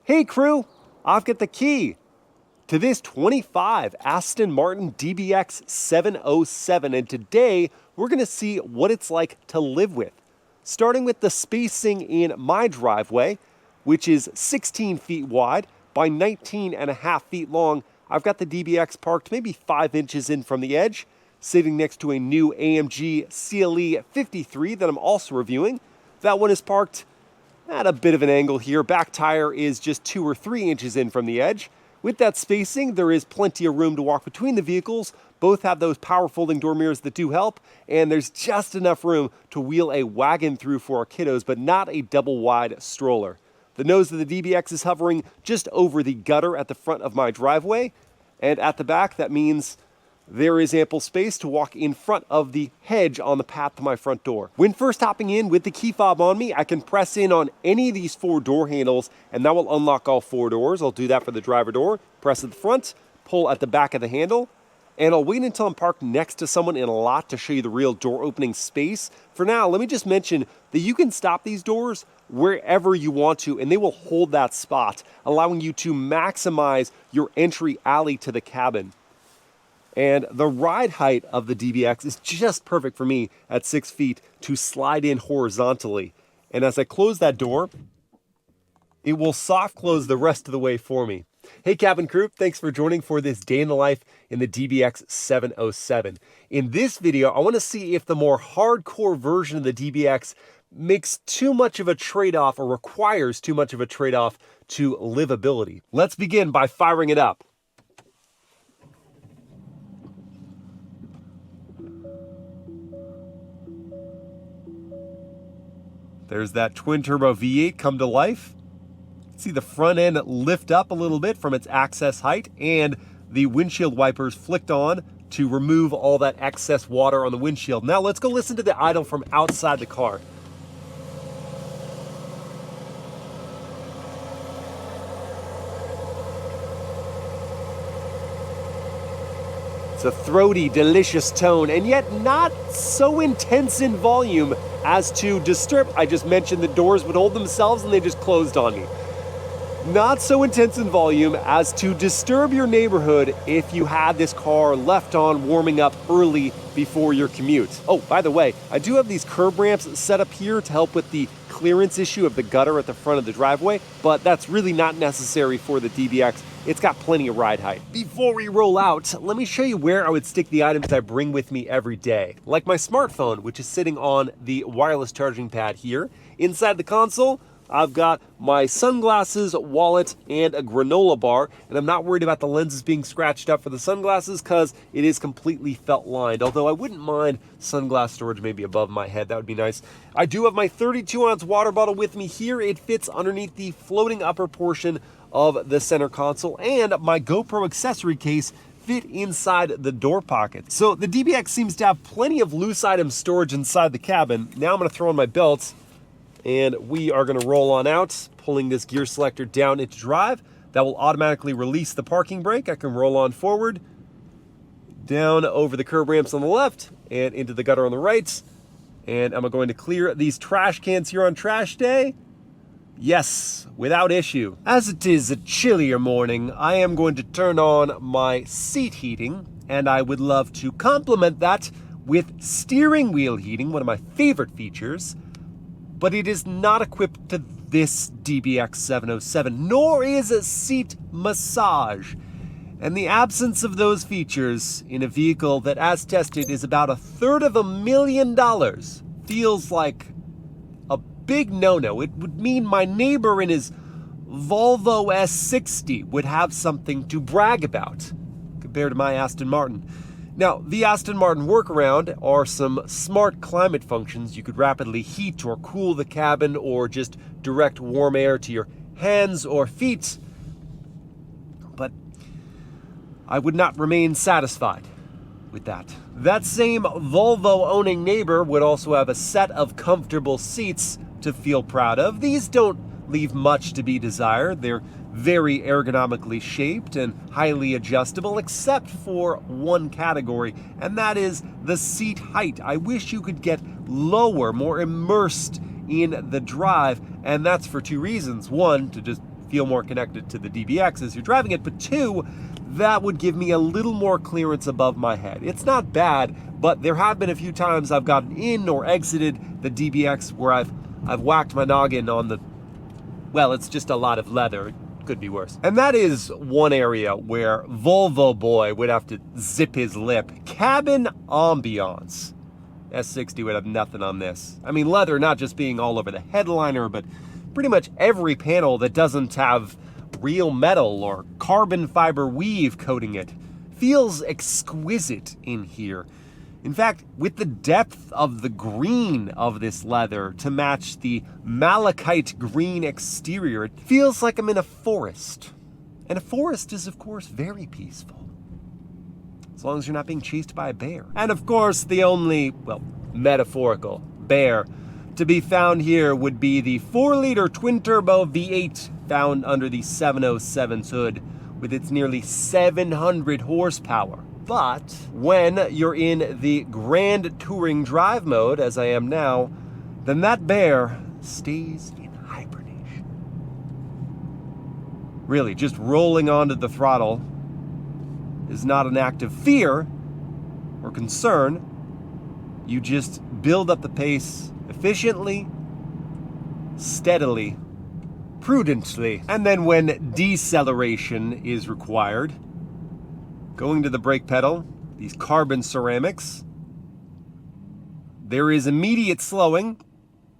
Hey crew, I've got the key to this 25 Aston Martin DBX 707, and today we're going to see what it's like to live with. Starting with the spacing in my driveway, which is 16 feet wide by 19.5 feet long. I've got the DBX parked maybe 5 inches in from the edge, sitting next to a new AMG CLE 53 that I'm also reviewing. That one is parked at a bit of an angle here. Back tire is just 2 or 3 inches in from the edge. With that spacing, there is plenty of room to walk between the vehicles. Both have those power folding door mirrors that do help, and there's just enough room to wheel a wagon through for our kiddos, but not a double wide stroller. The nose of the DBX is hovering just over the gutter at the front of my driveway, and at the back, that means there is ample space to walk in front of the hedge on the path to my front door. When first hopping in with the key fob on me, I can press in on any of these 4 door handles and that will unlock all 4 doors. I'll do that for the driver door, press at the front, pull at the back of the handle, and I'll wait until I'm parked next to someone in a lot to show you the real door opening space. For now, let me just mention that you can stop these doors wherever you want to and they will hold that spot, allowing you to maximize your entry alley to the cabin. And the ride height of the DBX is just perfect for me at 6 feet to slide in horizontally. And as I close that door, it will soft close the rest of the way for me. Hey cabin crew, thanks for joining for this day in the life in the DBX 707. In this video, I want to see if the more hardcore version of the DBX makes too much of a trade-off or requires too much of a trade-off to livability. Let's begin by firing it up. There's that twin-turbo V8 come to life. See the front end lift up a little bit from its access height, and the windshield wipers flicked on to remove all that excess water on the windshield. Now let's go listen to the idle from outside the car. It's a throaty, delicious tone, and yet not so intense in volume as to disturb. I just mentioned the doors would hold themselves and they just closed on me. Not so intense in volume as to disturb your neighborhood if you had this car left on warming up early before your commute. Oh, by the way, I do have these curb ramps set up here to help with the clearance issue of the gutter at the front of the driveway, but that's really not necessary for the DBX. It's got plenty of ride height. Before we roll out, let me show you where I would stick the items I bring with me every day. Like my smartphone, which is sitting on the wireless charging pad here. Inside the console, I've got my sunglasses, wallet, and a granola bar, and I'm not worried about the lenses being scratched up for the sunglasses because it is completely felt lined, although I wouldn't mind sunglass storage maybe above my head. That would be nice. I do have my 32-ounce water bottle with me here. It fits underneath the floating upper portion of the center console, and my GoPro accessory case fit inside the door pocket. So the DBX seems to have plenty of loose item storage inside the cabin. Now I'm going to throw on my belts, and we are going to roll on out, pulling this gear selector down into drive. That will automatically release the parking brake. I can roll on forward, down over the curb ramps on the left, and into the gutter on the right. And I'm going to clear these trash cans here on trash day. Yes, without issue. As it is a chillier morning, I am going to turn on my seat heating, and I would love to complement that with steering wheel heating, one of my favorite features. But it is not equipped to this DBX 707, nor is a seat massage. And the absence of those features in a vehicle that, as tested, is about $250,000 feels like a big no-no. It would mean my neighbor in his Volvo S60 would have something to brag about compared to my Aston Martin. Now, the Aston Martin workaround are some smart climate functions. You could rapidly heat or cool the cabin or just direct warm air to your hands or feet. But I would not remain satisfied with that. That same Volvo-owning neighbor would also have a set of comfortable seats to feel proud of. These don't leave much to be desired. They're very ergonomically shaped and highly adjustable, except for one category, and that is the seat height. I wish you could get lower, more immersed in the drive, and that's for 2 reasons. One, to just feel more connected to the DBX as you're driving it, but 2, that would give me a little more clearance above my head. It's not bad, but there have been a few times I've gotten in or exited the DBX where I've whacked my noggin on the, well, it's just a lot of leather. It could be worse. And that is one area where Volvo boy would have to zip his lip. Cabin ambiance. S60 would have nothing on this. I mean, leather not just being all over the headliner, but pretty much every panel that doesn't have real metal or carbon fiber weave coating it feels exquisite in here. In fact, with the depth of the green of this leather to match the Malachite Green exterior, it feels like I'm in a forest. And a forest is, of course, very peaceful. As long as you're not being chased by a bear. And of course, the only, well, metaphorical bear to be found here would be the 4-liter twin-turbo V8 found under the 707's hood with its nearly 700 horsepower. But when you're in the grand touring drive mode, as I am now, then that bear stays in hibernation. Really, just rolling onto the throttle is not an act of fear or concern. You just build up the pace efficiently, steadily, prudently. And then when deceleration is required, going to the brake pedal, these carbon ceramics, there is immediate slowing,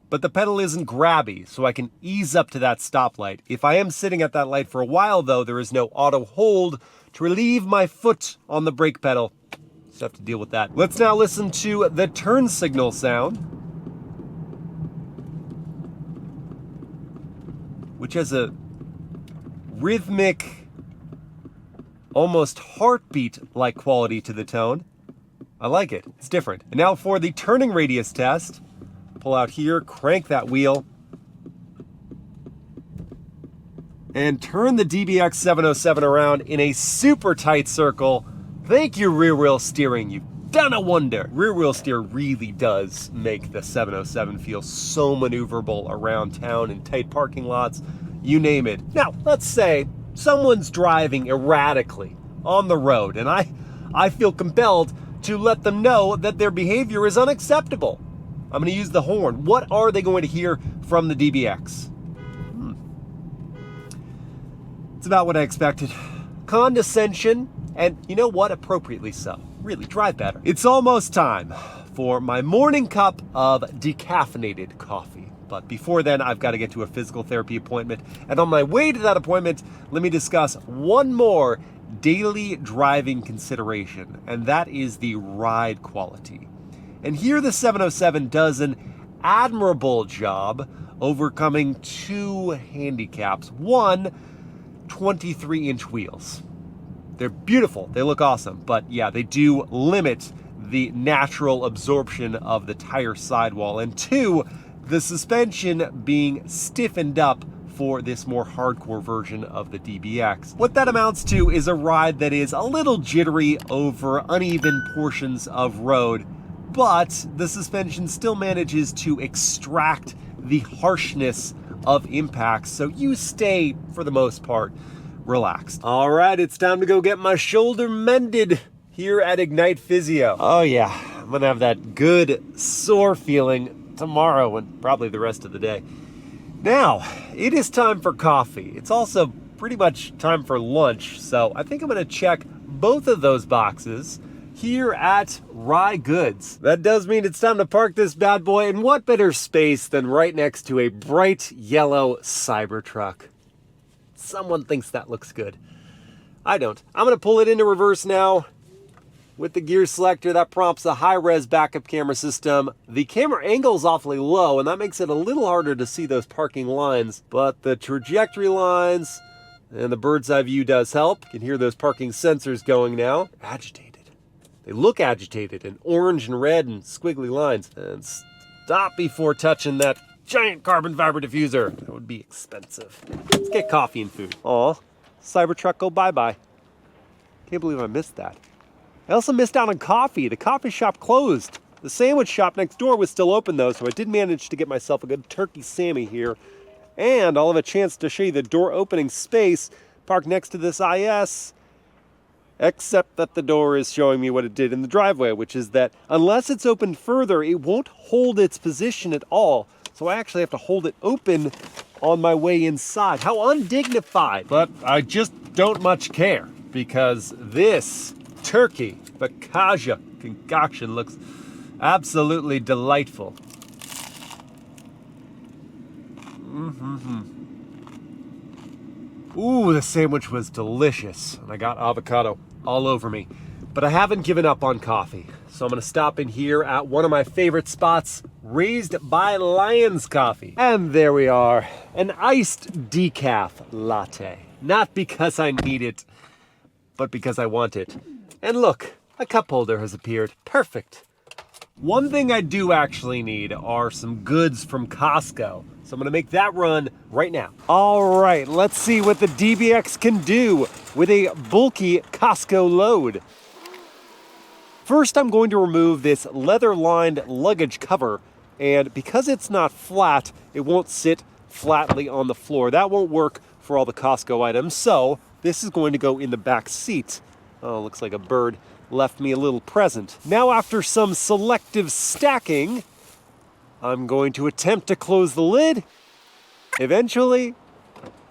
but the pedal isn't grabby, so I can ease up to that stoplight. If I am sitting at that light for a while, though, there is no auto hold to relieve my foot on the brake pedal. Just have to deal with that. Let's now listen to the turn signal sound, which has a rhythmic, almost heartbeat-like quality to the tone. I like it. It's different. And now for the turning radius test. Pull out here, crank that wheel, and turn the DBX 707 around in a super tight circle. Thank you, rear wheel steering. You've done a wonder. Rear wheel steer really does make the 707 feel so maneuverable around town in tight parking lots, you name it. Now, let's say someone's driving erratically on the road, and I feel compelled to let them know that their behavior is unacceptable. I'm going to use the horn. What are they going to hear from the DBX? It's about what I expected. Condescension, and you know what? Appropriately so. Really, drive better. It's almost time for my morning cup of decaffeinated coffee. But before then, I've got to get to a physical therapy appointment. And on my way to that appointment, let me discuss one more daily driving consideration, and that is the ride quality. And here the 707 does an admirable job overcoming 2 handicaps. One, 23-inch wheels. They're beautiful, they look awesome, but yeah, they do limit the natural absorption of the tire sidewall. And 2, the suspension being stiffened up for this more hardcore version of the DBX. What that amounts to is a ride that is a little jittery over uneven portions of road, but the suspension still manages to extract the harshness of impacts, so you stay, for the most part, relaxed. All right, it's time to go get my shoulder mended here at Ignite Physio. Oh yeah, I'm gonna have that good sore feeling tomorrow and probably the rest of the day. Now, it is time for coffee. It's also pretty much time for lunch, so I think I'm gonna check both of those boxes here at Rye Goods. That does mean it's time to park this bad boy, and what better space than right next to a bright yellow Cybertruck. Someone thinks that looks good. I don't. I'm gonna pull it into reverse now. With the gear selector, that prompts a high-res backup camera system. The camera angle is awfully low, and that makes it a little harder to see those parking lines, but the trajectory lines and the bird's eye view does help. You can hear those parking sensors going now. Agitated. They look agitated in orange and red and squiggly lines. And stop before touching that giant carbon fiber diffuser. That would be expensive. Let's get coffee and food. Aw, Cybertruck go bye-bye. Can't believe I missed that. I also missed out on coffee. The coffee shop closed. The sandwich shop next door was still open though, so I did manage to get myself a good turkey Sammy here And I'll have a chance to show you the door opening space parked next to this IS, except that the door is showing me what it did in the driveway, which is that unless it's opened further, it won't hold its position at all. So I actually have to hold it open on my way inside. How undignified. But I just don't much care, because this turkey focaccia concoction looks absolutely delightful. Ooh, the sandwich was delicious. And I got avocado all over me. But I haven't given up on coffee. So I'm gonna stop in here at one of my favorite spots, Raised by Lions Coffee. And there we are, an iced decaf latte. Not because I need it, but because I want it. And look, a cup holder has appeared. Perfect. One thing I do actually need are some goods from Costco. So I'm gonna make that run right now. All right, let's see what the DBX can do with a bulky Costco load. First, I'm going to remove this leather-lined luggage cover, and because it's not flat, it won't sit flatly on the floor. That won't work for all the Costco items, so this is going to go in the back seat. Oh, looks like a bird left me a little present. Now, after some selective stacking, I'm going to attempt to close the lid. Eventually,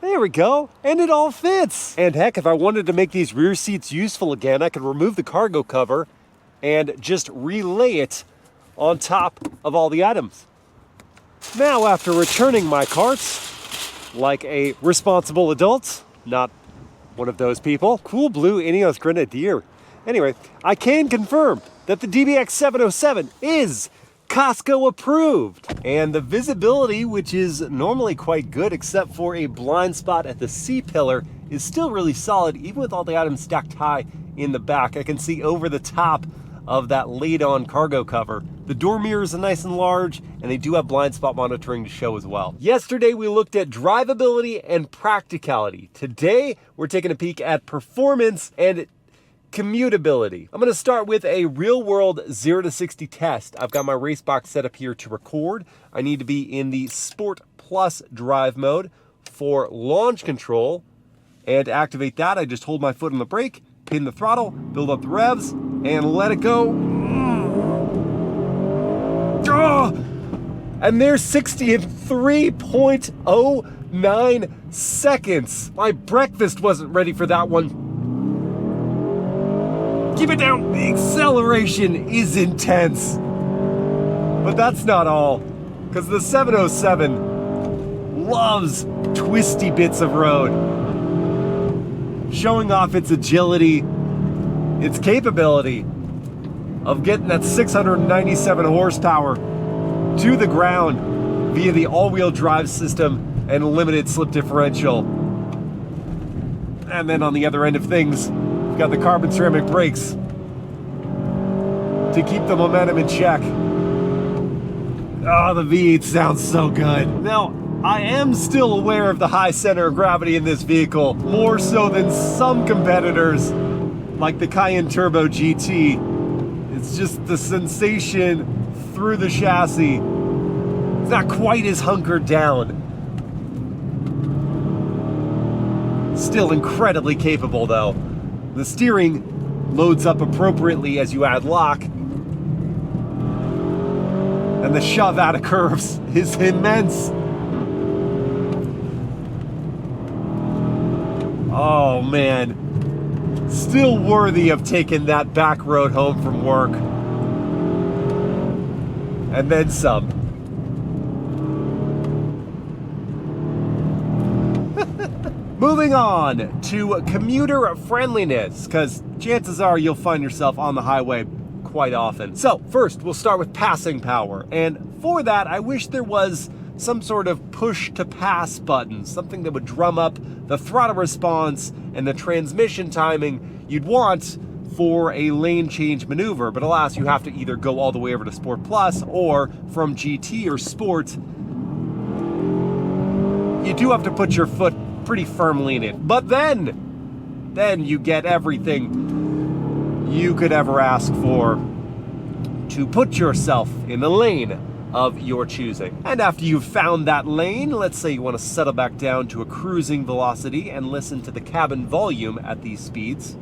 there we go, and it all fits. And heck, if I wanted to make these rear seats useful again, I could remove the cargo cover and just relay it on top of all the items. Now, after returning my carts, like a responsible adult, not one of those people, cool blue Ineos Grenadier. Anyway, I can confirm that the DBX 707 is Costco approved. And the visibility, which is normally quite good except for a blind spot at the C-pillar, is still really solid even with all the items stacked high in the back. I can see over the top of that laid-on cargo cover. The door mirrors are nice and large, and they do have blind spot monitoring to show as well. Yesterday, we looked at drivability and practicality. Today, we're taking a peek at performance and commutability. I'm gonna start with a real-world 0 to 60 test. I've got my race box set up here to record. I need to be in the Sport Plus drive mode for launch control. And to activate that, I just hold my foot on the brake, pin the throttle, build up the revs, and let it go. And there's 60 in 3.09 seconds. My breakfast wasn't ready for that one. Keep it down. The acceleration is intense. But that's not all, because the 707 loves twisty bits of road, showing off its agility, its capability of getting that 697 horsepower to the ground via the all-wheel drive system and limited slip differential. And then on the other end of things, we've got the carbon ceramic brakes to keep the momentum in check. Oh, the V8 sounds so good. Now, I am still aware of the high center of gravity in this vehicle, more so than some competitors, like the Cayenne Turbo GT. It's just the sensation through the chassis. It's not quite as hunkered down. Still incredibly capable though. The steering loads up appropriately as you add lock. And the shove out of curves is immense. Oh man, still worthy of taking that back road home from work. And then some. Moving on to commuter friendliness, because chances are you'll find yourself on the highway quite often. So first, we'll start with passing power. And for that, I wish there was some sort of push to pass button, something that would drum up the throttle response and the transmission timing you'd want for a lane change maneuver. But alas, you have to either go all the way over to Sport Plus, or from GT or Sport, you do have to put your foot pretty firmly in it. But then you get everything you could ever ask for to put yourself in the lane of your choosing. And after you've found that lane, let's say you want to settle back down to a cruising velocity and listen to the cabin volume at these speeds.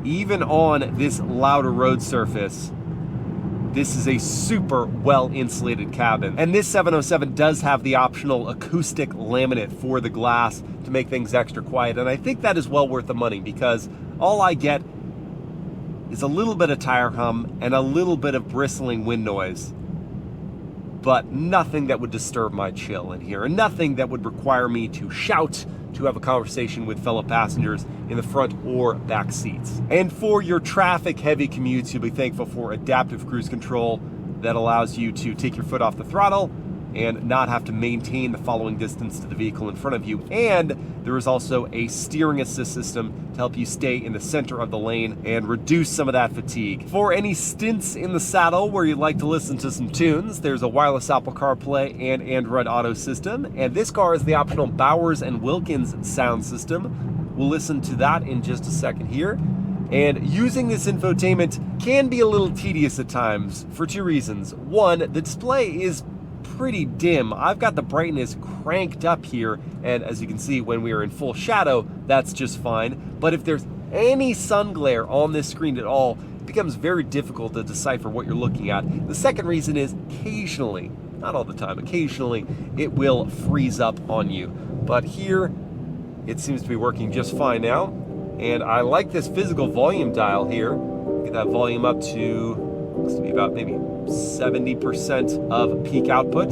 Even on this louder road surface, this is a super well insulated cabin. And this 707 does have the optional acoustic laminate for the glass to make things extra quiet. And I think that is well worth the money, because all I get is a little bit of tire hum and a little bit of bristling wind noise, but nothing that would disturb my chill in here, and nothing that would require me to shout to have a conversation with fellow passengers in the front or back seats. And for your traffic heavy commutes, you'll be thankful for adaptive cruise control that allows you to take your foot off the throttle and not have to maintain the following distance to the vehicle in front of you. And there is also a steering assist system to help you stay in the center of the lane and reduce some of that fatigue. For any stints in the saddle where you'd like to listen to some tunes, there's a wireless Apple CarPlay and Android Auto system. And this car is the optional Bowers and Wilkins sound system. We'll listen to that in just a second here. And using this infotainment can be a little tedious at times for two reasons. One, the display is pretty dim. I've got the brightness cranked up here, and as you can see, when we are in full shadow, that's just fine. But if there's any sun glare on this screen at all, it becomes very difficult to decipher what you're looking at. The second reason is occasionally, not all the time, occasionally it will freeze up on you. But here, it seems to be working just fine now. And I like this physical volume dial here. Get that volume up to, looks to be about maybe 70% of peak output.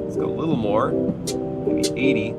Let's go a little more, maybe 80.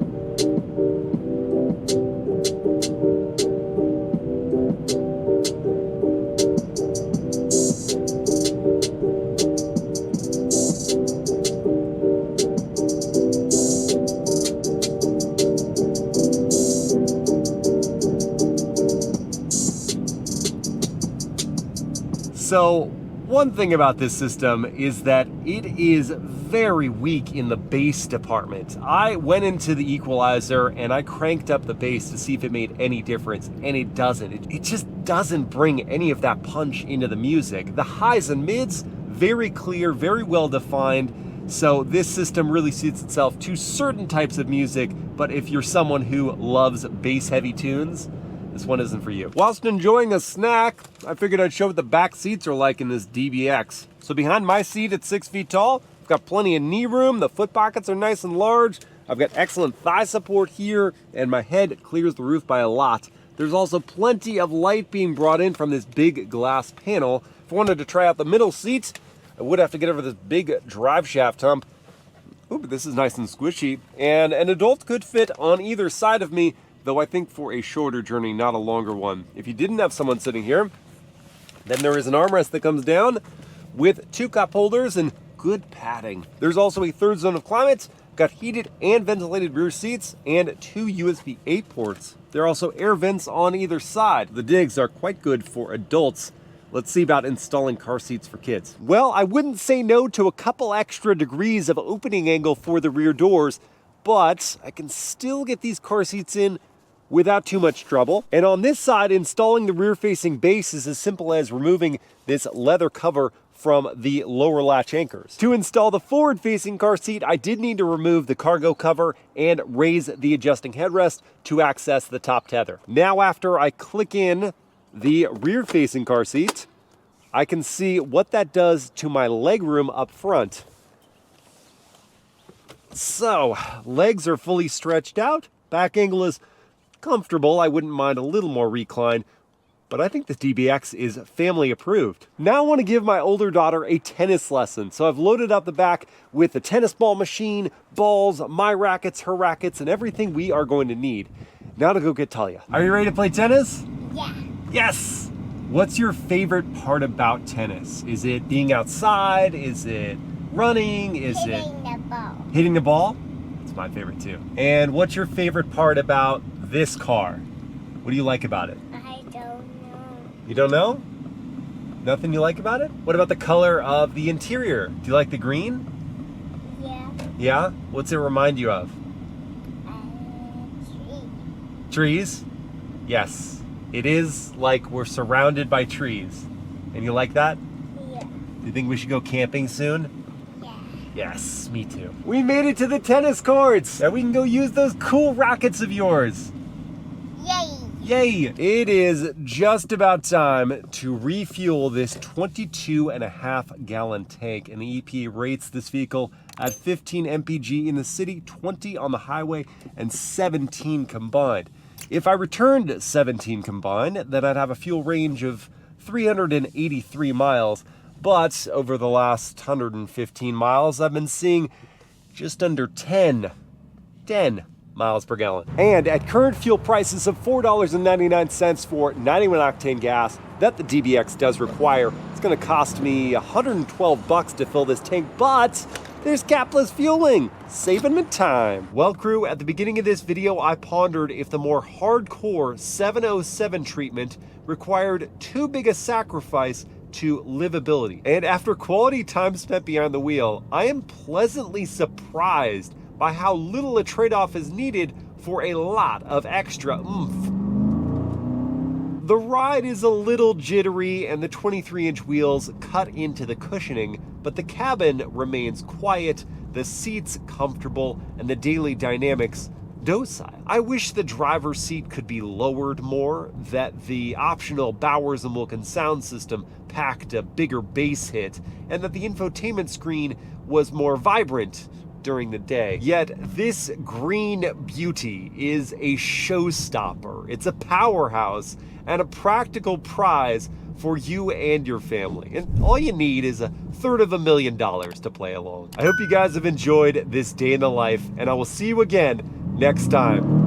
So one thing about this system is that it is very weak in the bass department. I went into the equalizer and I cranked up the bass to see if it made any difference, and it doesn't. It just doesn't bring any of that punch into the music. The highs and mids, very clear, very well defined. So this system really suits itself to certain types of music, but if you're someone who loves bass heavy tunes, this one isn't for you. Whilst enjoying a snack, I figured I'd show what the back seats are like in this DBX. So behind my seat at 6 feet tall, I've got plenty of knee room. The foot pockets are nice and large. I've got excellent thigh support here, and my head clears the roof by a lot. There's also plenty of light being brought in from this big glass panel. If I wanted to try out the middle seat, I would have to get over this big drive shaft hump. Ooh, but this is nice and squishy. And an adult could fit on either side of me, though I think for a shorter journey, not a longer one. If you didn't have someone sitting here, then there is an armrest that comes down with 2 cup holders and good padding. There's also a third zone of climate, got heated and ventilated rear seats, and 2 USB A ports. There are also air vents on either side. The digs are quite good for adults. Let's see about installing car seats for kids. Well, I wouldn't say no to a couple extra degrees of opening angle for the rear doors, but I can still get these car seats in without too much trouble. And on this side, installing the rear-facing base is as simple as removing this leather cover from the lower latch anchors. To install the forward-facing car seat, I did need to remove the cargo cover and raise the adjusting headrest to access the top tether. Now, after I click in the rear-facing car seat, I can see what that does to my legroom up front. So, legs are fully stretched out, back angle is comfortable. I wouldn't mind a little more recline, but I think the DBX is family approved. Now I want to give my older daughter a tennis lesson, so I've loaded up the back with the tennis ball machine, balls, my rackets, her rackets, and everything we are going to need. Now to go get Talia. Are you ready to play tennis? Yeah. Yes! What's your favorite part about tennis? Is it being outside? Is it running? Is it Hitting the ball. hitting the ball? It's my favorite too. And what's your favorite part about this car? What do you like about it? I don't know. You don't know? Nothing you like about it? What about the color of the interior? Do you like the green? Yeah. Yeah? What's it remind you of? Tree. Trees? Yes. It is like we're surrounded by trees. And you like that? Yeah. Do you think we should go camping soon? Yeah. Yes, me too. We made it to the tennis courts! And we can go use those cool rackets of yours. Yay. Yay! It is just about time to refuel this 22.5 gallon tank, and the EPA rates this vehicle at 15 mpg in the city, 20 on the highway, and 17 combined. If I returned 17 combined, then I'd have a fuel range of 383 miles, but over the last 115 miles, I've been seeing just under 10 miles per gallon. And at current fuel prices of $4.99 for 91 octane gas that the DBX does require, it's gonna cost me $112 to fill this tank, but there's capless fueling, saving me time. Well, crew, at the beginning of this video, I pondered if the more hardcore 707 treatment required too big a sacrifice to livability. And after quality time spent behind the wheel, I am pleasantly surprised by how little a trade-off is needed for a lot of extra oomph. The ride is a little jittery and the 23-inch wheels cut into the cushioning, but the cabin remains quiet, the seats comfortable, and the daily dynamics docile. I wish the driver's seat could be lowered more, that the optional Bowers & Wilkins sound system packed a bigger bass hit, and that the infotainment screen was more vibrant during the day. Yet this green beauty is a showstopper. It's a powerhouse and a practical prize for you and your family. And all you need is $250,000 to play along. I hope you guys have enjoyed this day in the life, and I will see you again next time.